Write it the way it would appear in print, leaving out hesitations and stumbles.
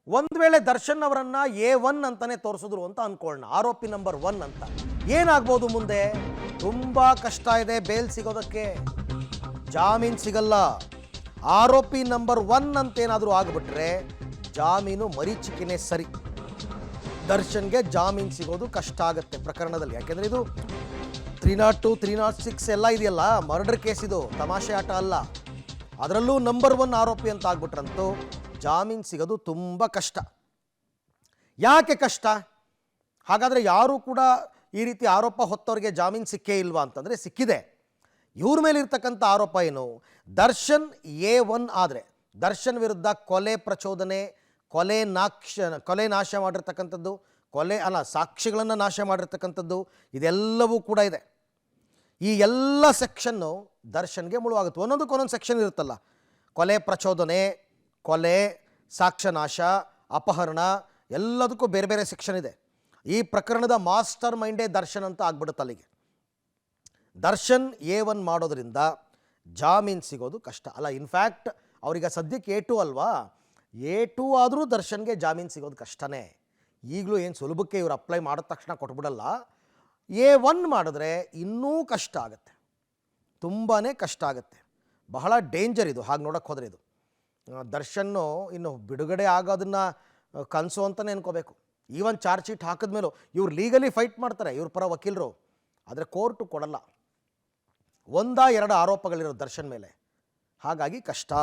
ಒಂದು ವೇಳೆ ದರ್ಶನ್ ಅವರನ್ನ A1 ಅಂತಾನೆ ತೋರಿಸಿದ್ರು ಅಂತ ಅನ್ಕೊಳ್ಳೋಣ, ಆರೋಪಿ ನಂಬರ್ 1 ಅಂತ. ಏನಾಗ್ಬೋದು ಮುಂದೆ? ತುಂಬಾ ಕಷ್ಟ ಇದೆ ಬೇಲ್ ಸಿಗೋದಕ್ಕೆ, ಜಾಮೀನು ಸಿಗಲ್ಲ. ಆರೋಪಿ ನಂಬರ್ 1 ಅಂತ ಏನಾದರೂ ಆಗಿಬಿಟ್ರೆ ಜಾಮೀನು ಮರೀಚಿಕೆನೇ ಸರಿ. ದರ್ಶನ್ಗೆ ಜಾಮೀನು ಸಿಗೋದು ಕಷ್ಟ ಆಗುತ್ತೆ ಪ್ರಕರಣದಲ್ಲಿ. ಯಾಕೆಂದರೆ ಇದು 302, 306 ಎಲ್ಲ ಇದೆಯಲ್ಲ, ಮರ್ಡರ್ ಕೇಸ್ ಇದು, ತಮಾಷೆ ಆಟ ಅಲ್ಲ. ಅದರಲ್ಲೂ ನಂಬರ್ 1 ಆರೋಪಿ ಅಂತ ಆಗ್ಬಿಟ್ರಂತೂ ಜಾಮೀನು ಸಿಗೋದು ತುಂಬ ಕಷ್ಟ. ಯಾಕೆ ಕಷ್ಟ? ಹಾಗಾದರೆ ಯಾರೂ ಕೂಡ ಈ ರೀತಿ ಆರೋಪ ಹೊತ್ತವರಿಗೆ ಜಾಮೀನು ಸಿಕ್ಕೇ ಇಲ್ವಾ ಅಂತಂದರೆ ಸಿಕ್ಕಿದೆ. ಇವ್ರ ಮೇಲೆ ಇರ್ತಕ್ಕಂಥ ಆರೋಪ ಏನು? ದರ್ಶನ್ A1 ಆದರೆ ದರ್ಶನ್ ವಿರುದ್ಧ ಕೊಲೆ ಪ್ರಚೋದನೆ, ಕೊಲೆ ನಾಶ ಮಾಡಿರ್ತಕ್ಕಂಥದ್ದು, ಸಾಕ್ಷಿಗಳನ್ನು ನಾಶ ಮಾಡಿರ್ತಕ್ಕಂಥದ್ದು, ಇದೆಲ್ಲವೂ ಕೂಡ ಇದೆ. ಈ ಎಲ್ಲ ಸೆಕ್ಷನ್ನು ದರ್ಶನ್ಗೆ ಮುಳುವಾಗುತ್ತೆ. ಒಂದೊಂದಕ್ಕೊಂದೊಂದು ಸೆಕ್ಷನ್ ಇರುತ್ತಲ್ಲ, ಕೊಲೆ ಪ್ರಚೋದನೆ, ಕೊಲೆ, ಸಾಕ್ಷ್ಯನಾಶ, ಅಪಹರಣ, ಎಲ್ಲದಕ್ಕೂ ಬೇರೆ ಬೇರೆ ಸೆಕ್ಷನ್ ಇದೆ. ಈ ಪ್ರಕರಣದ ಮಾಸ್ಟರ್ ಮೈಂಡೇ ದರ್ಶನ್ ಅಂತ ಆಗ್ಬಿಡುತ್ತೆ ಅಲ್ಲಿಗೆ. ದರ್ಶನ್ A1 ಮಾಡೋದ್ರಿಂದ ಜಾಮೀನು ಸಿಗೋದು ಕಷ್ಟ ಅಲ್ಲ. ಇನ್ಫ್ಯಾಕ್ಟ್ ಅವ್ರಿಗೆ ಸದ್ಯಕ್ಕೆ A2 ಅಲ್ವಾ, A2 ಆದರೂ ದರ್ಶನ್ಗೆ ಜಾಮೀನು ಸಿಗೋದು ಕಷ್ಟನೇ. ಈಗಲೂ ಏನು ಸುಲಭಕ್ಕೆ ಇವರು ಅಪ್ಲೈ ಮಾಡಿದ ತಕ್ಷಣ ಕೊಟ್ಬಿಡಲ್ಲ. A1 ಮಾಡಿದ್ರೆ ಇನ್ನೂ ಕಷ್ಟ ಆಗುತ್ತೆ, ತುಂಬಾ ಕಷ್ಟ ಆಗುತ್ತೆ. ಬಹಳ ಡೇಂಜರ್ ಇದು. ಹಾಗೆ ನೋಡೋಕ್ಕೆ ಹೋದರೆ ಇದು ದರ್ಶನ್ನು ಇನ್ನು ಬಿಡುಗಡೆ ಆಗೋದನ್ನು ಕನಸು ಅಂತಲೇ ಅನ್ಕೋಬೇಕು. ಈವನ್ ಚಾರ್ಜ್ ಶೀಟ್ ಹಾಕಿದ್ಮೇಲೂ ಇವ್ರು ಲೀಗಲಿ ಫೈಟ್ ಮಾಡ್ತಾರೆ, ಇವ್ರ ಪರ ವಕೀಲರು, ಆದರೆ ಕೋರ್ಟು ಕೊಡಲ್ಲ. 1-2 ಆರೋಪಗಳಿರೋ ದರ್ಶನ್ ಮೇಲೆ, ಹಾಗಾಗಿ ಕಷ್ಟ.